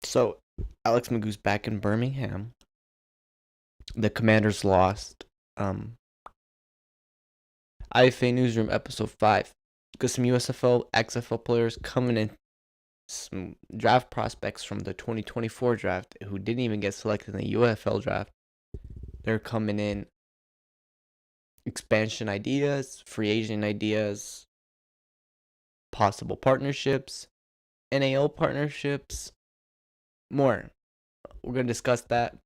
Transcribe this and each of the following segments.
So Alex Magoo's back in Birmingham. The Commanders lost. IFA Newsroom episode 5. Got some USFL, XFL players coming in. Some draft prospects from the 2024 draft who didn't even get selected in the UFL draft. They're coming in. Expansion ideas, free agent ideas, possible partnerships, NAL partnerships, more. We're going to discuss that.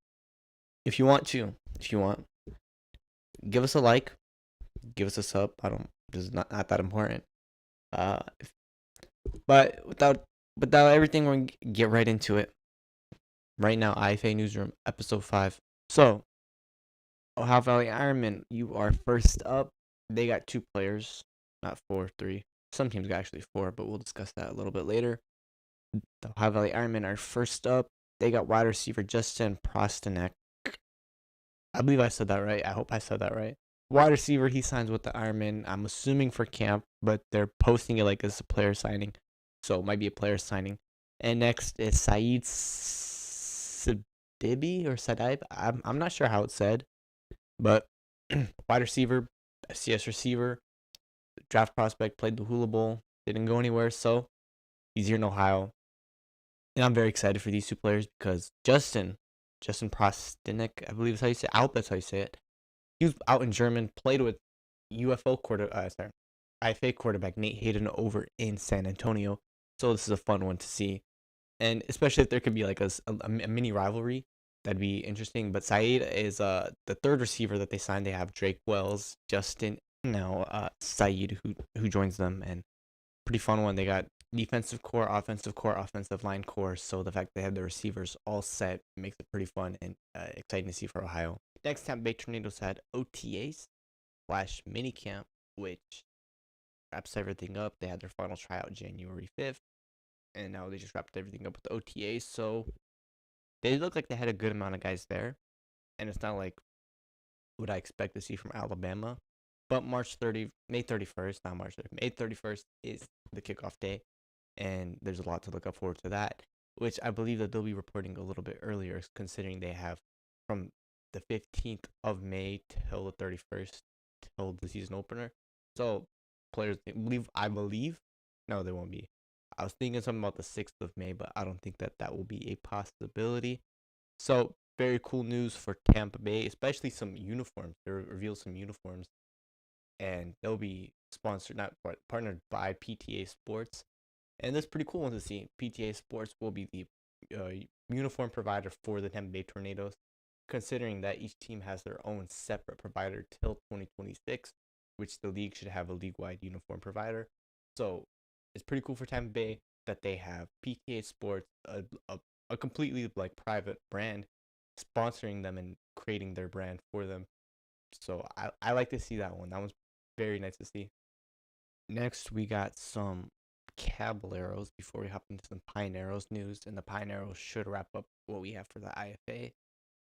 If you want, give us a like, give us a sub. This is not that important. Uh, but without everything, we're gonna get right into it. Right now, IFA Newsroom, episode 5. So, Ohio Valley Ironman, you are first up. They got 2 players, not 4, 3. Some teams got actually 4, but we'll discuss that a little bit later. The Ohio Valley Ironmen are first up. They got wide receiver Justin Prostanek. I believe I said that right. I hope I said that right. Wide receiver, he signs with the Ironman. I'm assuming for camp, but they're posting it like it's a player signing. So it might be a player signing. And next is Saeed Sidibe or Sadaib. I'm not sure how it's said. But wide receiver, FCS receiver, draft prospect, played the Hula Bowl, didn't go anywhere. So he's here in Ohio. And I'm very excited for these 2 players because Justin Prostanek, I believe is how you say it. I hope that's how you say it. He was out in German, played with IFA quarterback Nate Hayden over in San Antonio. So this is a fun one to see. And especially if there could be like a mini rivalry, that'd be interesting. But Saeed is the third receiver that they signed. They have Drake Wells, Justin, now Saeed who joins them, and pretty fun one. They got defensive core, offensive line core. So the fact they have the receivers all set makes it pretty fun and exciting to see for Ohio. Next, Tampa Bay Tornadoes had OTAs / minicamp, which wraps everything up. They had their final tryout January 5th, and now they just wrapped everything up with the OTAs. So they look like they had a good amount of guys there, and it's not like what I expect to see from Alabama. But May 31st, not March 30th, May 31st is the kickoff day, and there's a lot to look up forward to that, which I believe that they'll be reporting a little bit earlier, considering they have from the 15th of May till the 31st till the season opener. So players, I believe, no, they won't be. I was thinking something about the 6th of May, but I don't think that will be a possibility. So very cool news for Tampa Bay, especially some uniforms. They revealed some uniforms, and they'll be partnered by PTA Sports, and that's pretty cool to see. PTA Sports will be the uniform provider for the Tampa Bay Tornadoes, considering that each team has their own separate provider till 2026, which the league should have a league-wide uniform provider. So it's pretty cool for Tampa Bay that they have PTA Sports, a completely like private brand, sponsoring them and creating their brand for them. So I like to see that one. That one's very nice to see. Next, we got some Caballeros before we hop into some Pioneros news, and the Pioneros should wrap up what we have for the IFA.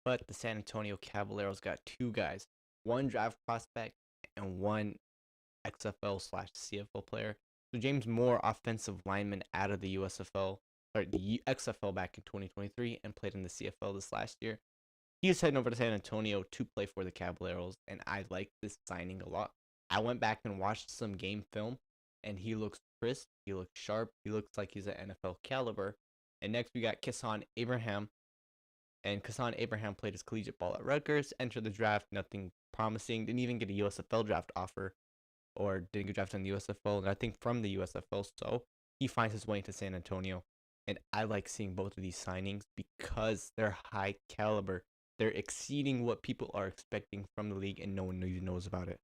But the San Antonio Caballeros got 2 guys, one draft prospect and one XFL / CFL player. So James Moore, offensive lineman out of the the XFL back in 2023 and played in the CFL this last year. He is heading over to San Antonio to play for the Caballeros, and I like this signing a lot. I went back and watched some game film, and he looks crisp. He looks sharp. He looks like he's an NFL caliber. And next we got Kisson Abraham. And Kisson Abraham played his collegiate ball at Rutgers, entered the draft, nothing promising, didn't even get a USFL draft offer, or didn't get drafted in the USFL, and I think from the USFL, so he finds his way into San Antonio. And I like seeing both of these signings because they're high caliber. They're exceeding what people are expecting from the league, and no one even knows about it.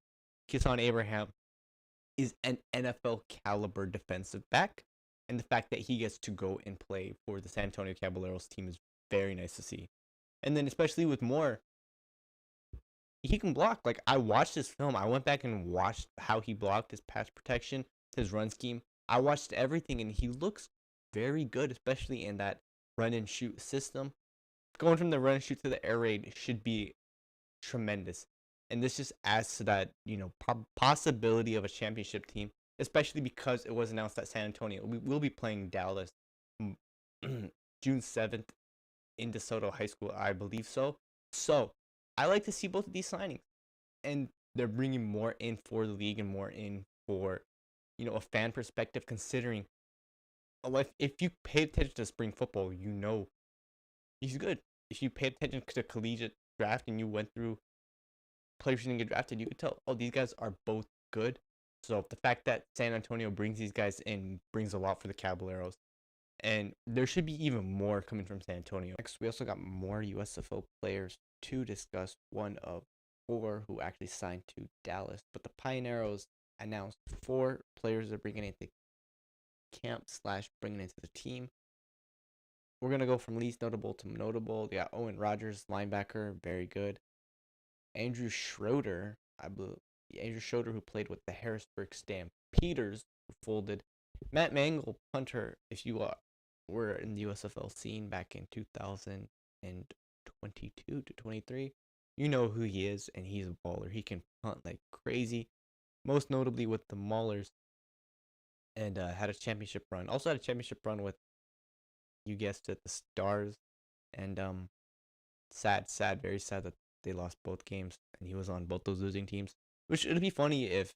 Kisson Abraham is an NFL caliber defensive back, and the fact that he gets to go and play for the San Antonio Caballeros team is very nice to see. And then especially with Moore, he can block. Like, I watched his film. I went back and watched how he blocked, his pass protection, his run scheme. I watched everything, and he looks very good, especially in that run and shoot system. Going from the run and shoot to the air raid should be tremendous. And this just adds to that, possibility of a championship team, especially because it was announced that San Antonio will be playing Dallas June 7th in DeSoto High School, I believe so. So I like to see both of these signings, and they're bringing more in for the league and more in for a fan perspective. Considering if you pay attention to spring football, he's good. If you pay attention to collegiate draft and you went through players who didn't get drafted, you could tell, oh, these guys are both good. So the fact that San Antonio brings these guys in brings a lot for the Caballeros. And there should be even more coming from San Antonio. Next, we also got more USFL players to discuss. One of four who actually signed to Dallas. But the Pioneros announced four players they're bringing into camp / bringing into the team. We're going to go from least notable to notable. They got Owen Rogers, linebacker, very good. Andrew Schroeder, who played with the Harrisburg Stampeders, who folded. Matt Mangle, punter, if you were in the USFL scene back in 2022 to 23, you know who he is, and he's a baller. He can punt like crazy, most notably with the Maulers, and had a championship run. Also had a championship run with, you guessed it, the Stars, and very sad that they lost both games, and he was on both those losing teams. Which it'd be funny if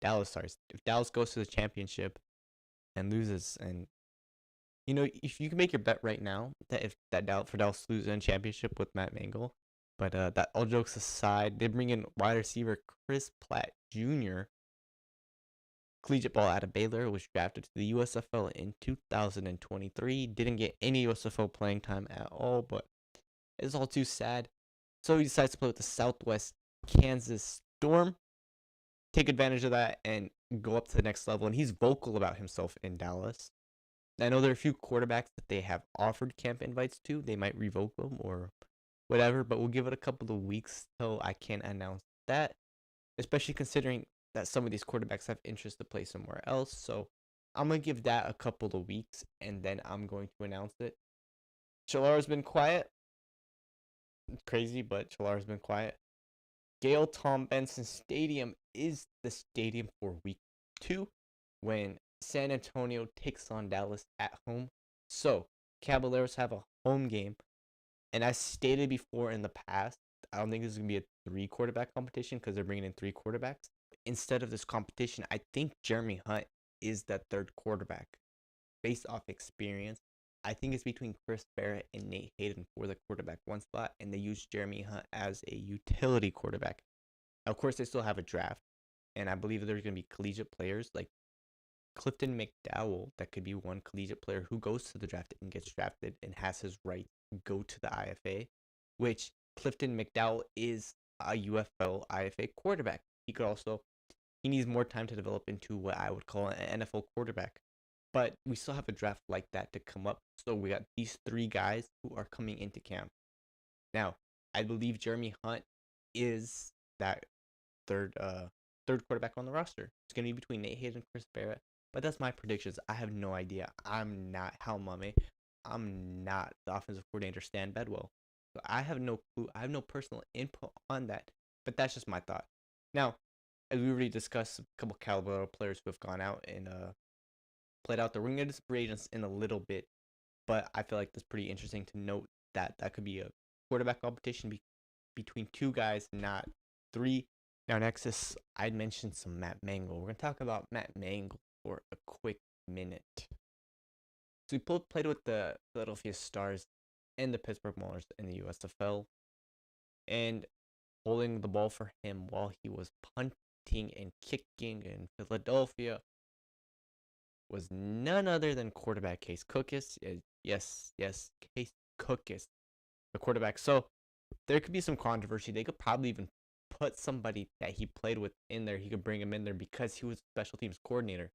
Dallas goes to the championship and loses, and if you can make your bet right now that if Dallas loses in championship with Matt Mangle, but that all jokes aside, they bring in wide receiver Chris Platt Jr., collegiate ball out of Baylor, was drafted to the USFL in 2023. Didn't get any USFL playing time at all, but it's all too sad. So he decides to play with the Southwest Kansas Storm, take advantage of that, and go up to the next level. And he's vocal about himself in Dallas. I know there are a few quarterbacks that they have offered camp invites to. They might revoke them or whatever, but we'll give it a couple of weeks till I can announce that, especially considering that some of these quarterbacks have interest to play somewhere else. So I'm going to give that a couple of weeks, and then I'm going to announce it. Chalara's been quiet. It's crazy, but Chalara's been quiet. Gail Tom Benson Stadium is the stadium for week 2 when San Antonio takes on Dallas at home. So Caballeros have a home game, and as stated before in the past, I don't think this is going to be a 3 quarterback competition because they're bringing in 3 quarterbacks. Instead of this competition, I think Jeremy Hunt is that 3rd quarterback. Based off experience, I think it's between Chris Barrett and Nate Hayden for the quarterback 1 spot, and they use Jeremy Hunt as a utility quarterback. Now, of course, they still have a draft, and I believe there's going to be collegiate players like Clifton McDowell. That could be one collegiate player who goes to the draft and gets drafted and has his right to go to the IFA, which Clifton McDowell is a UFL IFA quarterback. He needs more time to develop into what I would call an NFL quarterback. But we still have a draft like that to come up. So we got these 3 guys who are coming into camp. Now, I believe Jeremy Hunt is that third quarterback on the roster. It's going to be between Nate Hayden and Chris Barrett. But that's my predictions. I have no idea. I'm not Hal Mame. I'm not the offensive coordinator, Stan Bedwell. So I have no clue. I have no personal input on that. But that's just my thought. Now, as we already discussed, a couple Calabro players who have gone out and played out there. We're going to get into free agents in a little bit, but I feel like that's pretty interesting to note that could be a quarterback competition between 2 guys, not 3. Now, next I'd mentioned some Matt Mangle. We're going to talk about Matt Mangle for a quick minute. So he played with the Philadelphia Stars and the Pittsburgh Maulers in the USFL, and holding the ball for him while he was punting and kicking in Philadelphia was none other than quarterback Case Cookus. Yes, Case Cookus, the quarterback. So there could be some controversy. They could probably even put somebody that he played with in there. He could bring him in there because he was a special teams coordinator.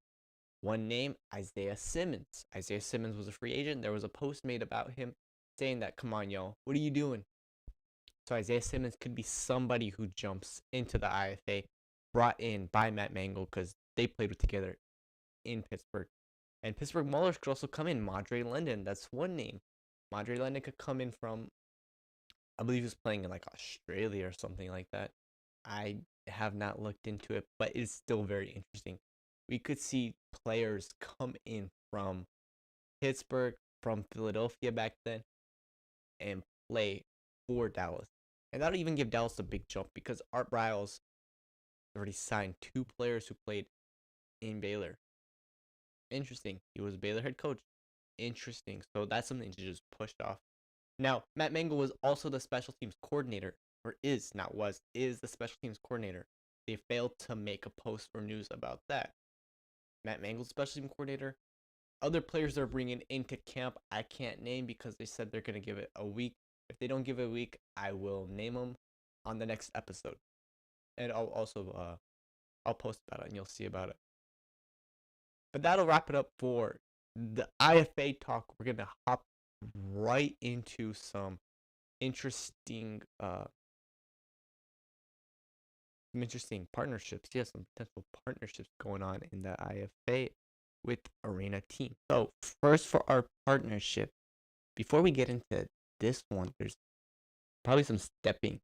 One name, Isaiah Simmons. Isaiah Simmons was a free agent. There was a post made about him saying that, come on, y'all, what are you doing? So Isaiah Simmons could be somebody who jumps into the IFA, brought in by Matt Mangle because they played together in Pittsburgh. And Pittsburgh Maulers could also come in. Madre London, that's one name. Madre London could come in from, I believe he was playing in like Australia or something like that. I have not looked into it, but it's still very interesting. We could see players come in from Pittsburgh, from Philadelphia back then and play for Dallas. And that'll even give Dallas a big jump because Art Briles already signed 2 players who played in Baylor. Interesting. He was Baylor head coach. Interesting. So that's something to just push off. Now, Matt Mangle was also the special teams coordinator, or is, not was, is the special teams coordinator. They failed to make a post or news about that. Matt Mangle's special team coordinator. Other players they're bringing into camp, I can't name because they said they're going to give it a week. If they don't give it a week, I will name them on the next episode. And I'll also I'll post about it and you'll see about it. But that'll wrap it up for the IFA talk. We're going to hop right into some interesting partnerships. Yes, some potential partnerships going on in the IFA with arena team. So first for our partnership, before we get into this one, there's probably some stepping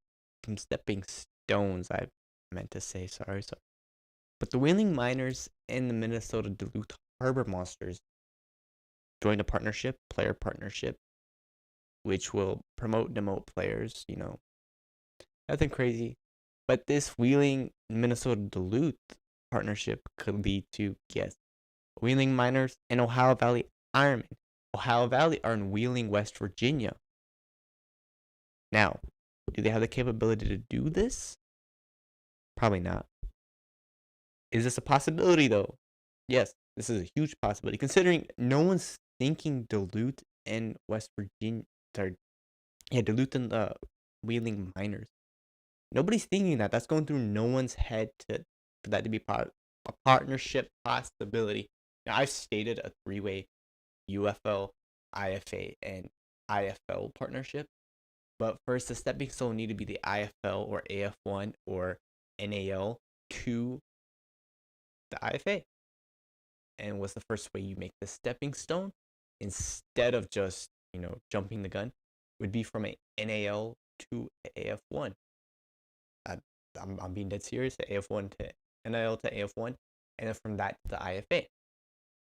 stones I meant to say. Sorry. But the Wheeling Miners and the Minnesota Duluth Harbor Monsters joined a player partnership, which will promote, demote players, nothing crazy. But this Wheeling Minnesota Duluth partnership could lead to, yes, Wheeling Miners and Ohio Valley Ironmen. Ohio Valley are in Wheeling, West Virginia. Now, do they have the capability to do this? Probably not. Is this a possibility, though? Yes, this is a huge possibility, considering no one's thinking Duluth and West Virginia. Duluth and the Wheeling Miners. Nobody's thinking that. That's going through no one's head for that to be a partnership possibility. Now, I've stated a 3-way UFL, IFA, and IFL partnership. But first, the stepping stone need to be the IFL or AF1 or NAL to the IFA. And what's the first way you make the stepping stone? Instead of just, jumping the gun, would be from a NAL to AF1. I'm being dead serious. The AF1 to NIL to AF1, and then from that to the IFA.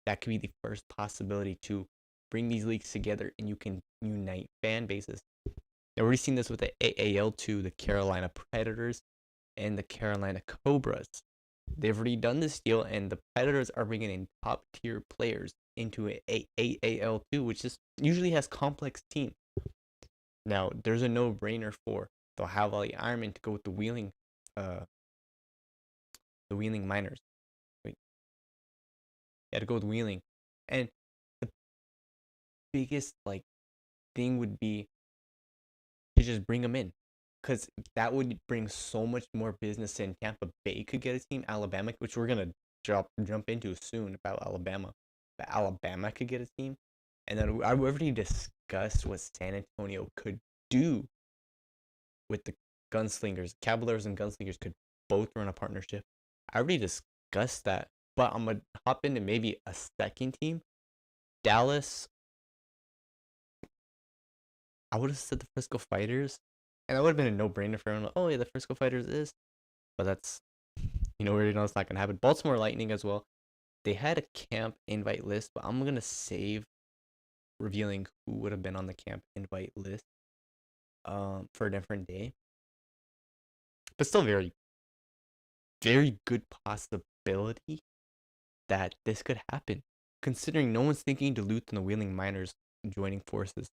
That could be the first possibility to bring these leagues together, and you can unite fan bases. Now, we've already seen this with the AAL2, the Carolina Predators and the Carolina Cobras. They've already done this deal, and the Predators are bringing in top-tier players into a AAL2, which usually has complex team. Now, there's a no-brainer for the Ohio Valley Ironmen to go with the Wheeling Miners. To go with Wheeling. And the biggest thing would be to just bring them in, because that would bring so much more business in. Tampa Bay could get a team, Alabama, which we're gonna jump into soon about Alabama. But Alabama could get a team, and then I already discussed what San Antonio could do with the Gunslingers. Cavaliers and Gunslingers could both run a partnership. I already discussed that. But I'm going to hop into maybe a second team. Dallas. I would have said the Frisco Fighters. And that would have been a no-brainer for everyone. Oh, yeah, the Frisco Fighters is. But that's, we already know it's not going to happen. Baltimore Lightning as well. They had a camp invite list, but I'm going to save revealing who would have been on the camp invite list for a different day. But still very, very good possibility that this could happen, considering no one's thinking Duluth and the Wheeling Miners joining forces,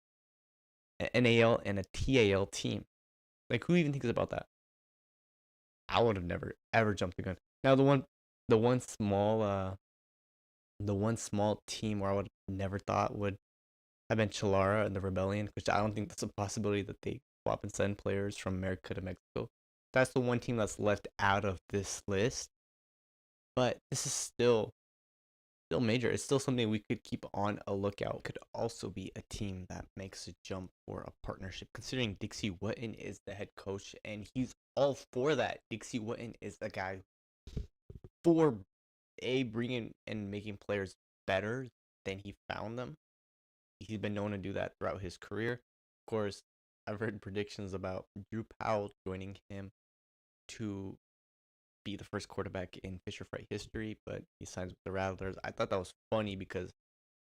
an NAL and a TAL team. Who even thinks about that? I would have never ever jumped the gun. Now the one small team where I would have never thought would have been Chilara and the Rebellion, which I don't think that's a possibility that they swap and send players from America to Mexico. That's the one team that's left out of this list. But this is still major. It's still something we could keep on a lookout. Could also be a team that makes a jump for a partnership, considering Dixie Witten is the head coach and he's all for that. Dixie Witten is the guy for bringing and making players better than he found them. He's been known to do that throughout his career. Of course, I've heard predictions about Drew Powell joining him to be the first quarterback in Fisher Fry history, but he signs with the Rattlers. I thought that was funny because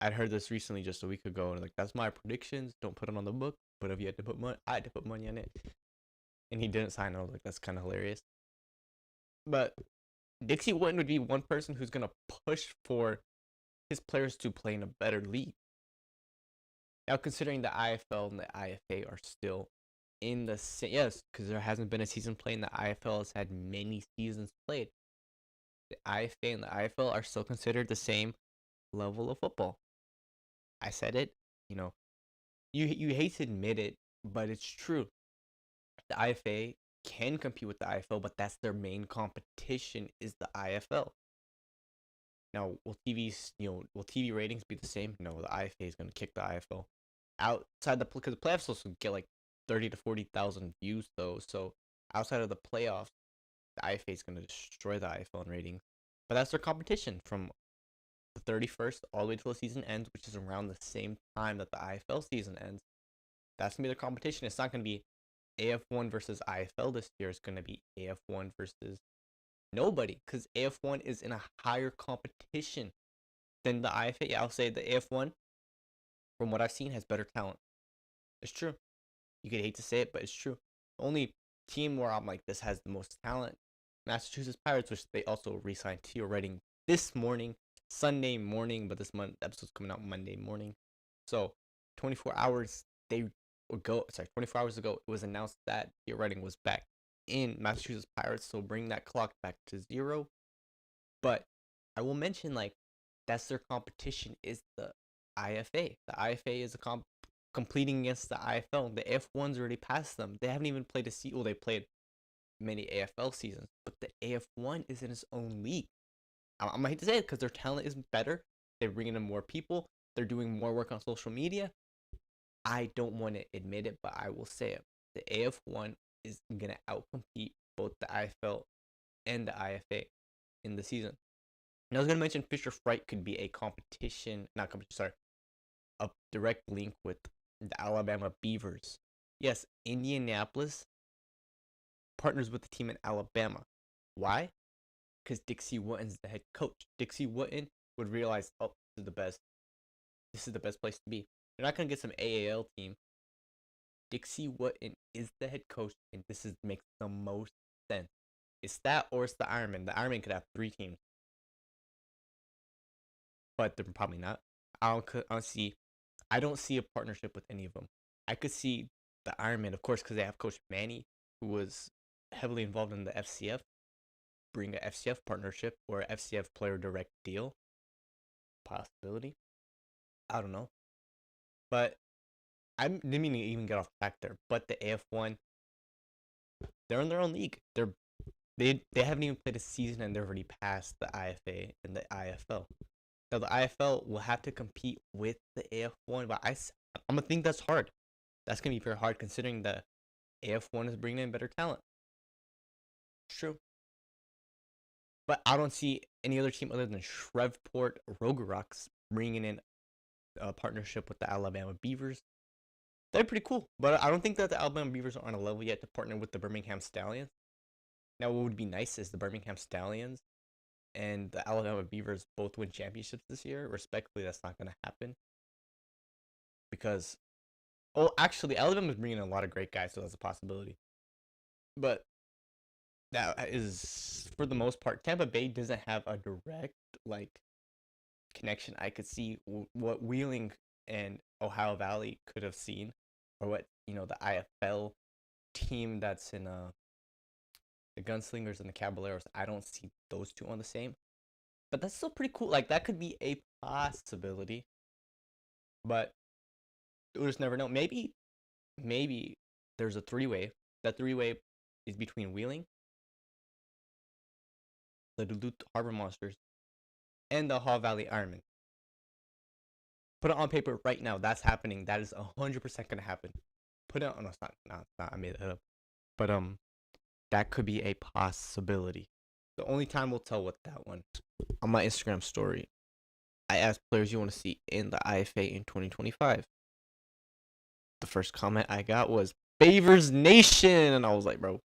I heard this recently just a week ago, and like that's my predictions. Don't put it on the book, but if you had to put money, I had to put money on it, and he didn't sign. I was like, that's kind of hilarious. But Dixie Witten would be one person who's gonna push for his players to play in a better league. Now, considering the IFL and the IFA are still in the same, yes, because there hasn't been a season played, and the IFL has had many seasons played. The IFA and the IFL are still considered the same level of football. I said it, you know, you hate to admit it, but it's true. The IFA can compete with the IFL, but that's their main competition is the IFL. Now, will TV ratings be the same? No, the IFA is going to kick the IFL outside because the playoffs also get like 30 to 40,000 views though. So outside of the playoffs, the IFA is going to destroy the IFL in ratings. But that's their competition from the 31st all the way till the season ends, which is around the same time that the IFL season ends. That's going to be their competition. It's not going to be AF1 versus IFL this year. It's going to be AF1 versus nobody, because AF1 is in a higher competition than the IFA. I'll say the AF1, from what I've seen, has better talent. It's true. You could hate to say it, but it's true. The only team where I'm like, this has the most talent, Massachusetts Pirates, which they also re-signed Theo Redding this morning, Sunday morning, but this episode's coming out Monday morning. So 24 hours 24 hours ago, it was announced that Theo Redding was back in Massachusetts Pirates, so bring that clock back to 0. But I will mention, like, that's their competition is the IFA. The IFA is completing against the IFL. The AF1's already passed them. They haven't even played they played many AFL seasons, but the AF1 is in its own league. I'm gonna hate to say it because their talent is better. They're bringing in more people. They're doing more work on social media. I don't want to admit it, but I will say it. The AF1 is gonna outcompete both the IFL and the IFA in the season. And I was gonna mention Fisher Fright could be a a direct link with the Alabama Beavers. Yes, Indianapolis partners with the team in Alabama. Why? Because Dixie Witten's the head coach. Dixie Witten would realize, oh, this is the best. This is the best place to be. They're not gonna get some AAL team. Dixie Witten is the head coach, and makes the most sense. It's that or it's the Ironman. The Ironman could have 3 teams, but they're probably not. I don't see a partnership with any of them. I could see the Ironman, of course, because they have Coach Manny, who was heavily involved in the FCF, bring a FCF partnership or a FCF player direct deal. Possibility. I don't know. But I didn't mean to even get off track there. But the AF1, they're in their own league. They haven't even played a season and they're already past the IFA and the IFL. Now the IFL will have to compete with the AF1, but I'm gonna think that's hard. That's gonna be very hard considering the AF1 is bringing in better talent. True. But I don't see any other team other than Shreveport Rougarous bringing in a partnership with the Alabama Beavers. They're pretty cool, but I don't think that the Alabama Beavers are on a level yet to partner with the Birmingham Stallions. Now, what would be nice is the Birmingham Stallions and the Alabama Beavers both win championships this year. Respectfully, that's not going to happen. Because, actually, Alabama is bringing in a lot of great guys, so that's a possibility. But that is, for the most part, Tampa Bay doesn't have a direct, connection. I could see what Wheeling and Ohio Valley could have seen, or what, the IFL team that's in the Gunslingers and the Caballeros. I don't see those two on the same. But that's still pretty cool. Like, that could be a possibility. But we'll just never know. Maybe there's a 3-way. That 3-way is between Wheeling, the Duluth Harbor Monsters, and the Ohio Valley Ironmen. Put it on paper right now. That's happening. That is 100% gonna happen. Put it on. No, it's not. No, it's not. I made it up. But that could be a possibility. The only time we'll tell with that one. On my Instagram story, I asked players you want to see in the IFA in 2025. The first comment I got was Favors Nation, and I was like, bro,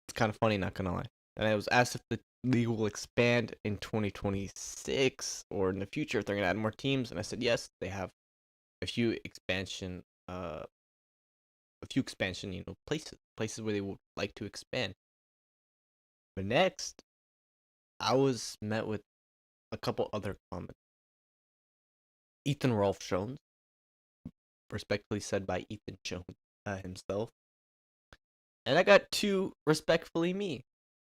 it's kind of funny, not gonna lie. And I was asked if the league will expand in 2026 or in the future if they're gonna add more teams, and I said yes. They have a few expansion, places where they would like to expand. But next, I was met with a couple other comments. Ethan Rolf Jones, respectfully said by Ethan Jones himself, and I got two respectfully me.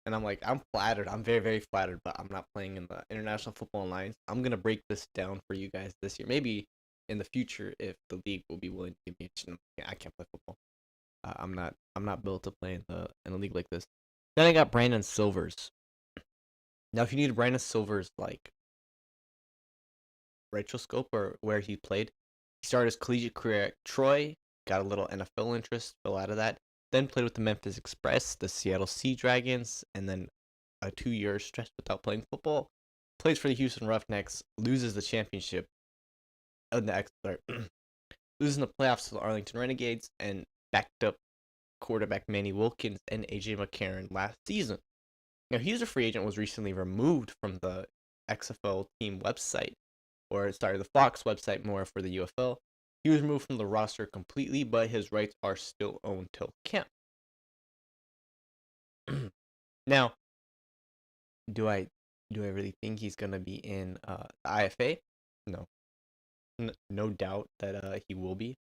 And I'm like, I'm flattered. I'm very, very flattered, but I'm not playing in the International Football Alliance. I'm gonna break this down for you guys this year. Maybe in the future, if the league will be willing to give me a chance. I can't play football. I'm not built to play in a league like this. Then I got Brandon Silvers. Now, if you need Brandon Silvers like retroscope or where he played, he started his collegiate career at Troy, got a little NFL interest, fell out of that. Then played with the Memphis Express, the Seattle Sea Dragons, and then a 2-year stretch without playing football. Plays for the Houston Roughnecks, loses the championship, losing the playoffs to the Arlington Renegades, and backed up quarterback Manny Wilkins and AJ McCarron last season. Now, he was a free agent, was recently removed from the XFL team website, or sorry, the Fox website more for the UFL. He was removed from the roster completely, but his rights are still owned till camp. Now, do I really think he's gonna be in the IFA? No, no doubt that he will be.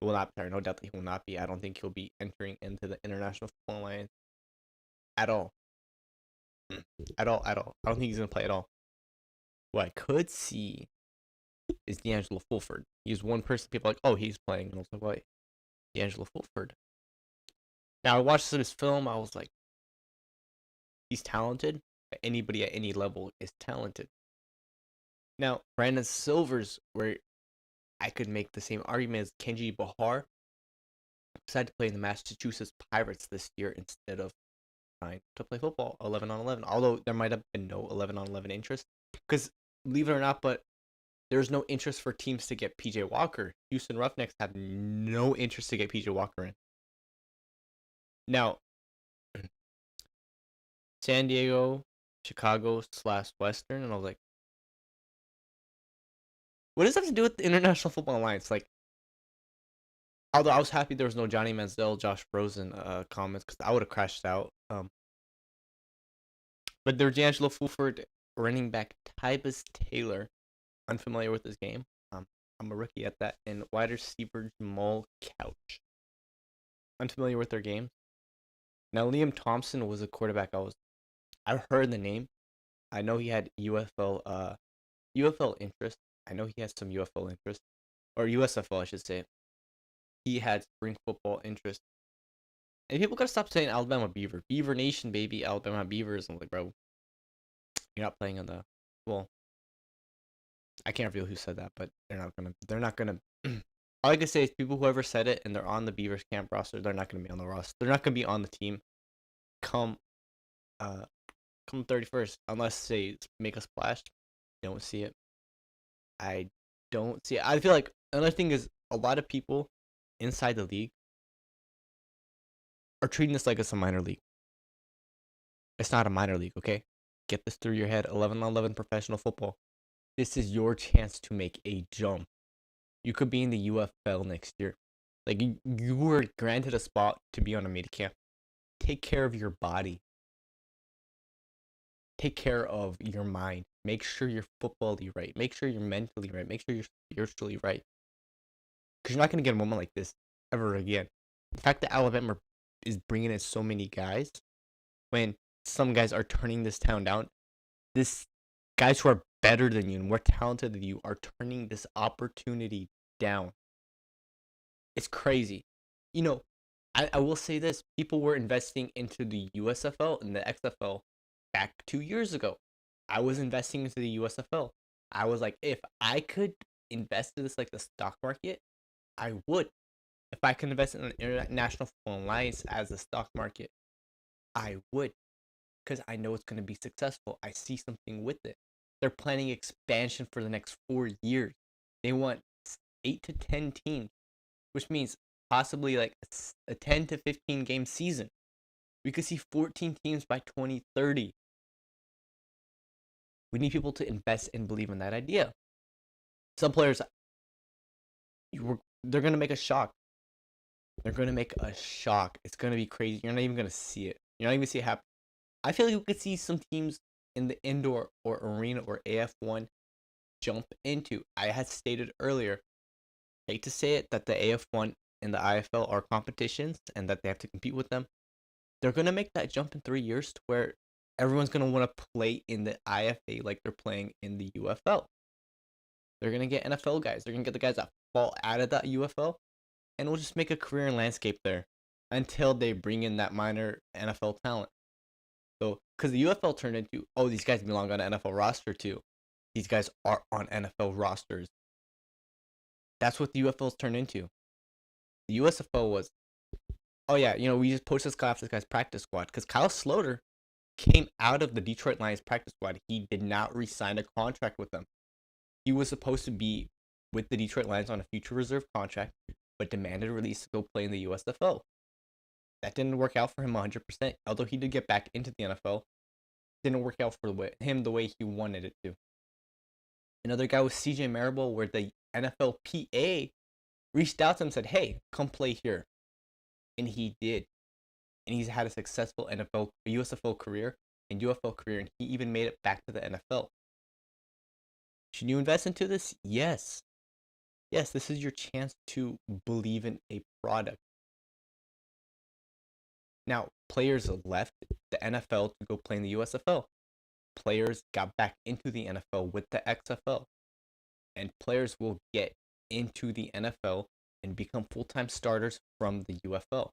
Will not. Sorry, no doubt that he will not be. I don't think he'll be entering into the International Football Alliance at all. At all. At all. I don't think he's gonna play at all. What I could see is D'Angelo Fulford. He's one person people are like, oh, he's playing, and I was like, wait, D'Angelo Fulford. Now I watched some of his film. I was like, he's talented. Anybody at any level is talented. Now Brandon Silvers, where I could make the same argument as Kenji Bahar, decided to play in the Massachusetts Pirates this year instead of trying to play football 11 on 11. Although there might have been no 11 on 11 interest, because believe it or not, but there's no interest for teams to get PJ Walker. Houston Roughnecks have no interest to get PJ Walker in. Now, San Diego, Chicago / Western, and I was like, what does that have to do with the International Football Alliance? Like, although I was happy there was no Johnny Manziel, Josh Rosen comments, because I would have crashed out. But there's D'Angelo Fulford, running back Tybus Taylor, unfamiliar with this game. I'm a rookie at that, and wide receiver Jamal Couch, unfamiliar with their game. Now Liam Thompson was a quarterback. I heard the name. I know he had UFL interest. I know he has some UFL interest, or USFL I should say. He had spring football interest. And people gotta stop saying Alabama Beaver. Beaver Nation, baby, Alabama Beavers. I'm like, bro, you're not playing on the I can't reveal who said that, but they're not gonna all I can say is people whoever said it and they're on the Beavers camp roster, they're not gonna be on the roster. They're not gonna be on the team come 31st unless they make a splash. Don't see it. I don't see it. I feel like another thing is a lot of people inside the league are treating this like it's a minor league. It's not a minor league, okay? Get this through your head. 11 on 11 professional football. This is your chance to make a jump. You could be in the UFL next year. Like, you were granted a spot to be on a mid camp. Take care of your body. Take care of your mind. Make sure you're footbally right. Make sure you're mentally right. Make sure you're spiritually right. Because you're not going to get a moment like this ever again. The fact that Alabama is bringing in so many guys, when some guys are turning this town down, this guys who are better than you and more talented than you are turning this opportunity down. It's crazy. You know, I will say this. People were investing into the USFL and the XFL back 2 years ago. I was investing into the USFL. I was like, if I could invest in this like the stock market, I would. If I could invest in an International Football Alliance as a stock market, I would. Because I know it's going to be successful. I see something with it. They're planning expansion for the next 4 years. They want 8 to 10 teams, which means possibly like a 10 to 15 game season. We could see 14 teams by 2030. We need people to invest and believe in that idea. Some players, they're going to make a shock. They're going to make a shock. It's going to be crazy. You're not even going to see it. You're not even going to see it happen. I feel like we could see some teams in the indoor or arena or AF1 jump into. I had stated earlier, hate to say it, that the AF1 and the IFL are competitions and that they have to compete with them. They're going to make that jump in 3 years to where everyone's going to want to play in the IFA like they're playing in the UFL. They're going to get NFL guys. They're going to get the guys that fall out of that UFL, and we'll just make a career in landscape there until they bring in that minor NFL talent. So, because the UFL turned into, oh, these guys belong on an NFL roster too. These guys are on NFL rosters. That's what the UFL's turned into. The USFL was, oh yeah, we just posted this guy's practice squad because Kyle Sloter came out of the Detroit Lions practice squad. He did not re-sign a contract with them. He was supposed to be with the Detroit Lions on a future reserve contract, but demanded a release to go play in the USFL. That didn't work out for him 100%. Although he did get back into the NFL, didn't work out for him the way he wanted it to. Another guy was CJ Marable, where the NFLPA reached out to him and said, hey, come play here. And he did. And he's had a successful USFL career and UFL career, and he even made it back to the NFL. Should you invest into this? Yes. Yes, this is your chance to believe in a product. Now, players left the NFL to go play in the USFL. Players got back into the NFL with the XFL. And players will get into the NFL and become full-time starters from the UFL.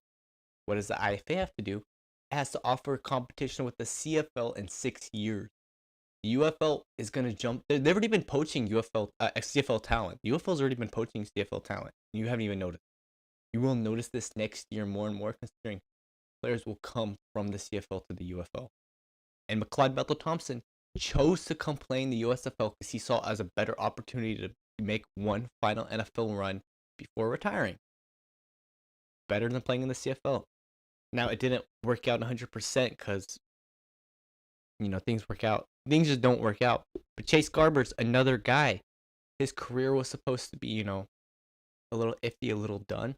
What does the IFA have to do? It has to offer competition with the CFL in 6 years. The UFL is going to jump. They've already been poaching CFL talent. The UFL's already been poaching CFL talent. You haven't even noticed. You will notice this next year more and more, considering players will come from the CFL to the UFL. And McLeod Bethel-Thompson chose to come play in the USFL because he saw it as a better opportunity to make one final NFL run before retiring. Better than playing in the CFL. Now, it didn't work out 100% because, things work out. Things just don't work out. But Chase Garber's another guy. His career was supposed to be, a little iffy, a little done.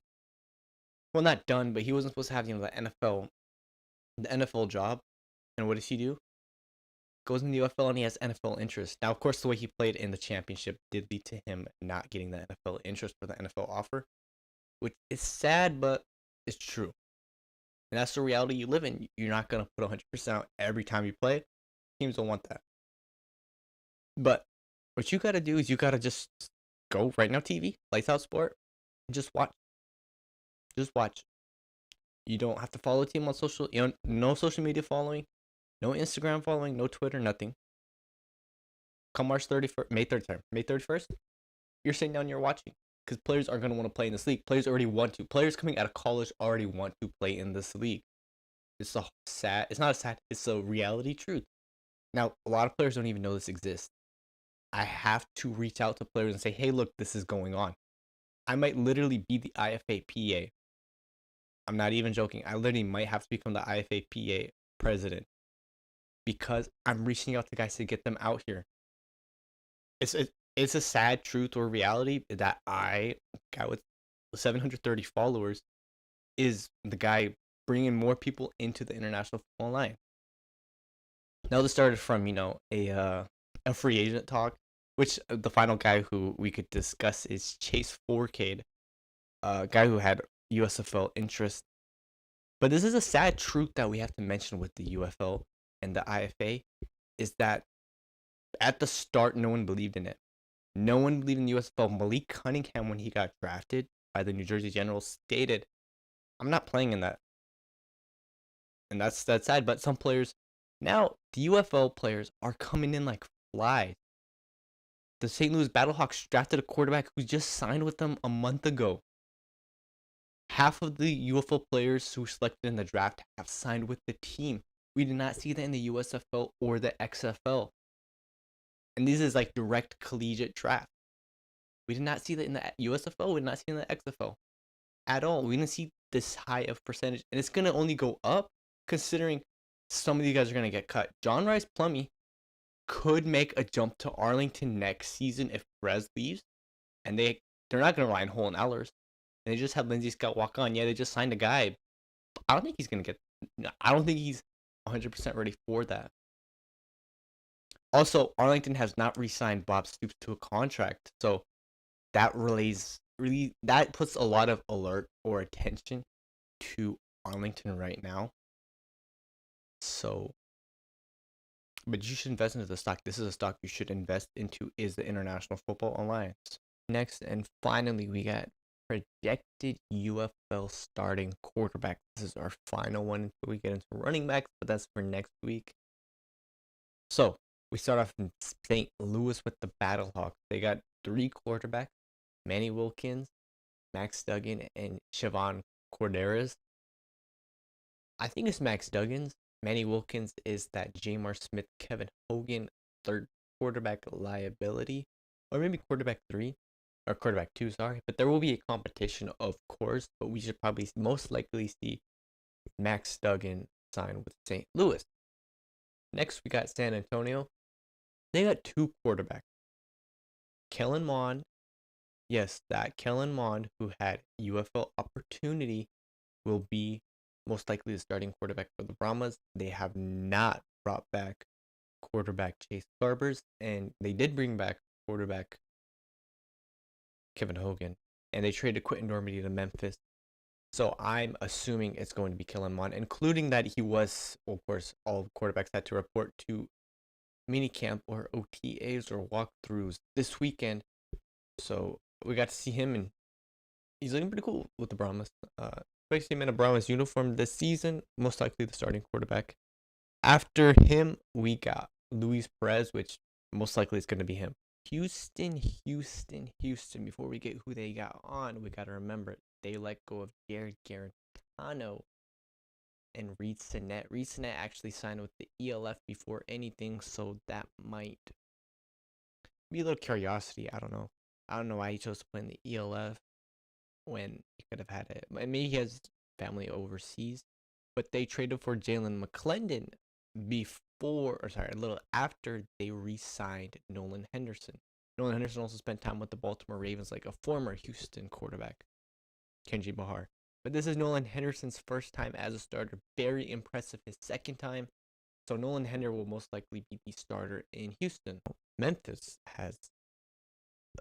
Well, not done, but he wasn't supposed to have, the NFL job. And what does he do? Goes in the UFL and he has NFL interest. Now, of course, the way he played in the championship did lead to him not getting the NFL interest for the NFL offer, which is sad, but it's true. And that's the reality you live in. You're not going to put 100% out every time you play. Teams don't want that. But what you got to do is you got to just go right now TV, Lights Out Sport, and just watch. Just watch. You don't have to follow a team on social, no social media following, no Instagram following, no Twitter, nothing. Come March 31st, May 31st, you're sitting down, you're watching. Because players are going to want to play in this league. Players already want to. Players coming out of college already want to play in this league. It's not a sad, it's a reality truth. Now, a lot of players don't even know this exists. I have to reach out to players and say, hey, look, this is going on. I might literally be the IFAPA. I'm not even joking. I literally might have to become the IFAPA president because I'm reaching out to guys to get them out here. It's a sad truth or reality that guy with 730 followers, is the guy bringing more people into the international football line. Now, this started from, a free agent talk, which the final guy who we could discuss is Chase Forcade, a guy who had USFL interest. But this is a sad truth that we have to mention with the UFL and the IFA, is that at the start, no one believed in it. No one believed in the USFL. Malik Cunningham, when he got drafted by the New Jersey Generals, stated, I'm not playing in that. And that's sad. But some players, now the UFL players are coming in like flies. The St. Louis Battlehawks drafted a quarterback who just signed with them a month ago. Half of the UFL players who selected in the draft have signed with the team. We did not see that in the USFL or the XFL. And this is like direct collegiate draft. We did not see that in the USFL. We did not see it in the XFL at all. We didn't see this high of percentage. And it's going to only go up considering some of these guys are going to get cut. John Rice Plumlee could make a jump to Arlington next season if Perez leaves, and they're not going to rely on Hole and Ellers. And they just had Lindsey Scott walk on. Yeah, they just signed a guy. I don't think he's going to get. I don't think he's 100% ready for that. Also, Arlington has not re-signed Bob Stoops to a contract, so that that puts a lot of alert or attention to Arlington right now. So, but you should invest into the stock. This is a stock you should invest into, is the International Football Alliance. Next and finally, we got projected UFL starting quarterback. This is our final one until we get into running backs, but that's for next week. So we start off in St. Louis with the Battlehawks. They got 3 quarterbacks: Manny Wilkins, Max Duggan, and Siobhan Corderas. I think it's Max Duggan's. Manny Wilkins is that Jamar Smith, Kevin Hogan third quarterback liability, or maybe quarterback 3 or quarterback 2, sorry. But there will be a competition, of course, but we should probably most likely see Max Duggan sign with St. Louis. Next, we got San Antonio. They got 2 quarterbacks. Kellen Mond, yes, that Kellen Mond, who had UFL opportunity, will be most likely the starting quarterback for the Brahmas. They have not brought back quarterback Chase Garbers, and they did bring back quarterback Kevin Hogan, and they traded Quentin Dormady to Memphis. So I'm assuming it's going to be Kellen Mond, including that he was, of course, all quarterbacks had to report to minicamp or OTAs or walkthroughs this weekend. So we got to see him, and he's looking pretty cool with the Brahmas. Especially him in a Brahmas uniform this season, most likely the starting quarterback. After him, we got Luis Perez, which most likely is going to be him. Houston. Before we get who they got on, we got to remember they let go of Jared Garantano and Reed Sinnett. Reed Sinnett actually signed with the ELF before anything, so that might be a little curiosity. I don't know why he chose to play in the ELF when he could have had it. Maybe he has family overseas. But they traded for Jalen McClendon a little after they re-signed Nolan Henderson. Nolan Henderson also spent time with the Baltimore Ravens, like a former Houston quarterback, Kenji Bahar. But this is Nolan Henderson's first time as a starter. Very impressive his second time. So Nolan Henderson will most likely be the starter in Houston. Memphis has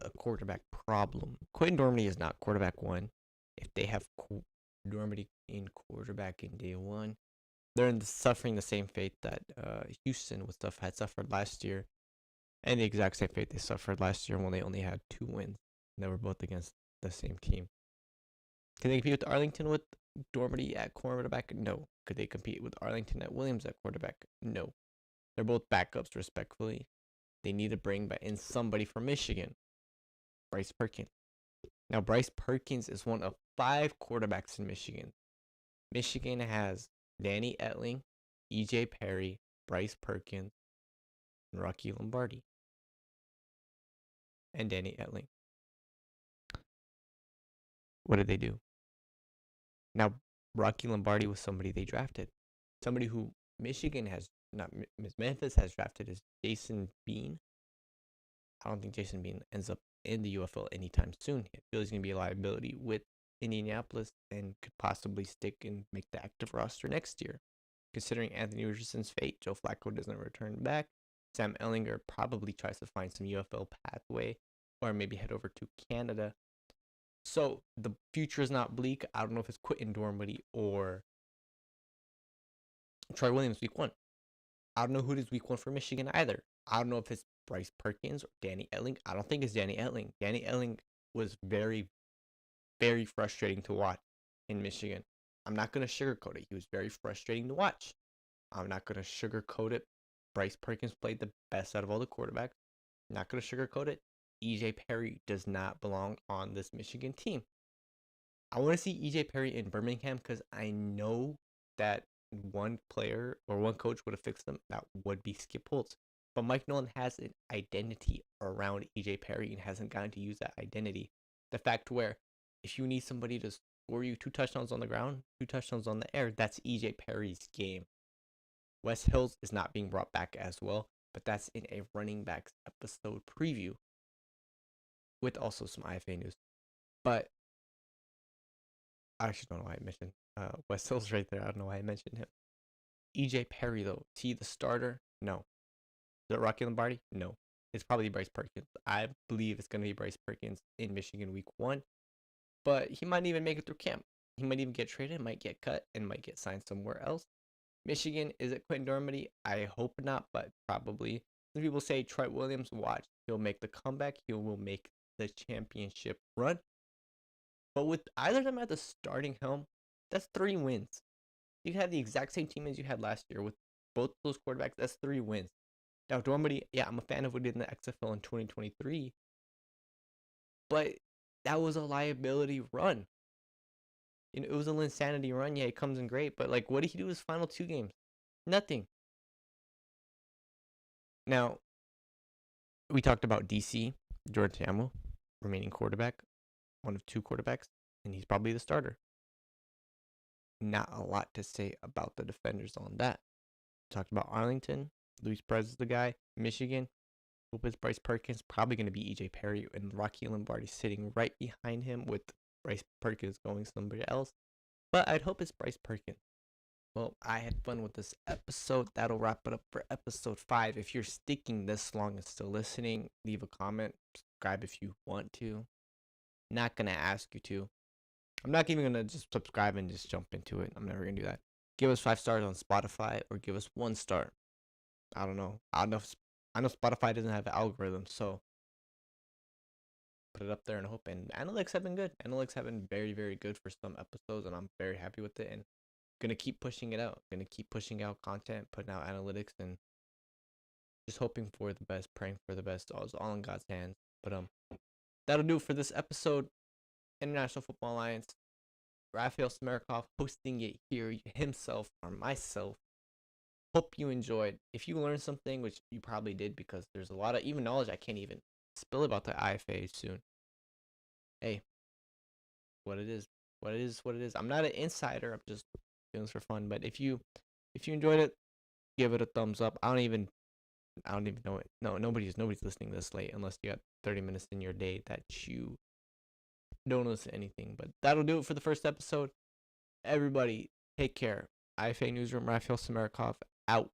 a quarterback problem. Quentin Dormady is not quarterback 1. If they have Dormady in quarterback in day 1, they're suffering the same fate that Houston had suffered last year, and the exact same fate they suffered last year when they only had 2 wins. And they were both against the same team. Can they compete with Arlington with Dormady at quarterback? No. Could they compete with Arlington at Williams at quarterback? No. They're both backups, respectfully. They need to bring in somebody from Michigan. Bryce Perkins. Now, Bryce Perkins is one of 5 quarterbacks in Michigan. Michigan has Danny Etling, EJ Perry, Bryce Perkins, and Rocky Lombardi. And Danny Etling. What did they do? Now, Rocky Lombardi was somebody they drafted. Somebody who Memphis has drafted is Jason Bean. I don't think Jason Bean ends up in the UFL anytime soon. I feel he's going to be a liability with Indianapolis and could possibly stick and make the active roster next year. Considering Anthony Richardson's fate, Joe Flacco doesn't return back. Sam Ellinger probably tries to find some UFL pathway or maybe head over to Canada. So the future is not bleak. I don't know if it's Quentin Dormady or Troy Williams week 1. I don't know who it is week 1 for Michigan either. I don't know if it's Bryce Perkins or Danny Etling. I don't think it's Danny Etling. Danny Etling was very, very frustrating to watch in Michigan. I'm not going to sugarcoat it. He was very frustrating to watch. I'm not going to sugarcoat it. Bryce Perkins played the best out of all the quarterbacks. I'm not going to sugarcoat it. EJ Perry does not belong on this Michigan team. I want to see EJ Perry in Birmingham because I know that one player or one coach would have fixed them. That would be Skip Holtz. But Mike Nolan has an identity around EJ Perry and hasn't gotten to use that identity. The fact where if you need somebody to score you 2 touchdowns on the ground, 2 touchdowns on the air. That's EJ Perry's game. Wes Hills is not being brought back as well, but that's in a running backs episode preview with also some IFA news. But I actually don't know why I mentioned Wes Hills right there. I don't know why I mentioned him. EJ Perry, though, is he the starter? No. Is it Rocky Lombardi? No. It's probably Bryce Perkins. I believe it's going to be Bryce Perkins in Michigan week 1. But he might even make it through camp. He might even get traded, might get cut, and might get signed somewhere else. Michigan, is it Quentin Dormady? I hope not, but probably. Some people say Troy Williams, watch. He'll make the comeback. He will make the championship run. But with either of them at the starting helm, that's 3 wins. You have the exact same team as you had last year with both those quarterbacks. That's 3 wins. Now, Dormady, yeah, I'm a fan of what he did in the XFL in 2023. But that was a liability run. You know, it was an insanity run. Yeah, he comes in great. But, like, what did he do his final 2 games? Nothing. Now, we talked about DC, George Hamill, remaining quarterback, one of 2 quarterbacks, and he's probably the starter. Not a lot to say about the defenders on that. Talked about Arlington. Luis Perez is the guy. Michigan. Hope it's Bryce Perkins. Probably going to be EJ Perry and Rocky Lombardi sitting right behind him with Bryce Perkins going somebody else. But I'd hope it's Bryce Perkins. Well, I had fun with this episode. That'll wrap it up for episode 5. If you're sticking this long and still listening, leave a comment. Subscribe if you want to. Not going to ask you to. I'm not even going to just subscribe and just jump into it. I'm never going to do that. Give us 5 stars on Spotify or give us 1 star. I don't know. I know Spotify doesn't have an algorithm, so put it up there and hope. And analytics have been good. Analytics have been very, very good for some episodes, and I'm very happy with it. And gonna keep pushing it out. Gonna keep pushing out content, putting out analytics, and just hoping for the best, praying for the best. It's all in God's hands. But that'll do it for this episode. International Football Alliance. Raphael Smerkov hosting it here himself or myself. Hope you enjoyed. If you learned something, which you probably did because there's a lot of even knowledge I can't even spill about the IFA soon. Hey, what it is. I'm not an insider. I'm just doing this for fun. But if you enjoyed it, give it a thumbs up. I don't even know it. No, nobody's listening this late unless you got 30 minutes in your day that you don't listen to anything. But that'll do it for the first episode. Everybody, take care. IFA Newsroom, Raphael Smerkov out.